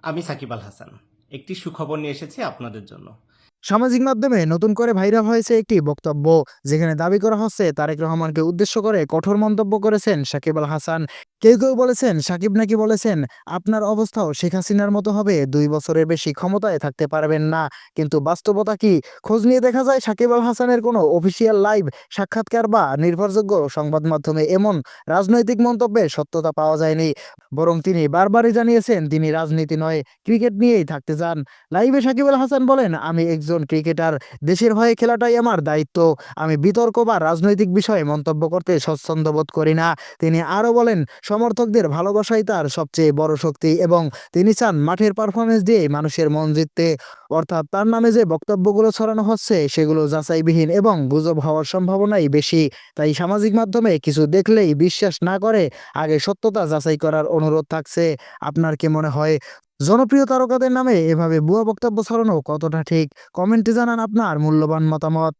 আমি সাকিব আল হাসান। একটি সুখবর নিয়ে এসেছি আপনাদের জন্য। সামাজিক মাধ্যমে নতুন করে ভাইরাল হয়েছে একটি বক্তব্য, যেখানে দাবি করা হচ্ছে তারেক রহমানকে উদ্দেশ্য করে কঠোর মন্তব্য করেছেন সাকিব আল হাসান। কেউ কেউ বলেছেন সাকিব নাকি বলেছেন, আপনার অবস্থাও শেখ হাসিনার মতো হবে, 2 বছরের বেশি ক্ষমতায় থাকতে পারবেন না। কিন্তু বাস্তবতা কি? খোঁজ নিয়ে দেখা যায় সাকিব আল হাসানের কোনো অফিসিয়াল লাইভ সাক্ষাৎকার বা নির্ভরযোগ্য সংবাদ মাধ্যমে এমন রাজনৈতিক মন্তব্যের সত্যতা পাওয়া যায়নি। বরং তিনি বারবারই জানিয়েছেন তিনি রাজনীতি নয়, ক্রিকেট নিয়েই থাকতে চান। লাইভে সাকিব আল হাসান বলেন, আমি একজন ক্রিকেটার, দেশের হয়ে খেলাটাই আমার দায়িত্ব। আমি বিতর্ক বা রাজনৈতিক বিষয়ে মন্তব্য করতে স্বচ্ছন্দ বোধ করি না। তিনি আরও বলেন, সমর্থকদের ভালোবাসাই তার সবচেয়ে বড় শক্তি এবং তিনি চান মাঠের পারফরমেন্স দিয়ে মানুষের মন জিততে। অর্থাৎ তার নামে যে বক্তব্যগুলো ছড়ানো হচ্ছে সেগুলো যাচাইবিহীন এবং গুজব হওয়ার সম্ভাবনাই বেশি। তাই সামাজিক মাধ্যমে কিছু দেখলেই বিশ্বাস না করে আগে সত্যতা যাচাই করার অনুরোধ থাকছে। আপনার কি মনে হয়, জনপ্রিয় তারকাদের নামে এভাবে ভুয়া বক্তব্য ছড়ানো কতটা ঠিক? কমেন্টে জানান আপনার মূল্যবান মতামত।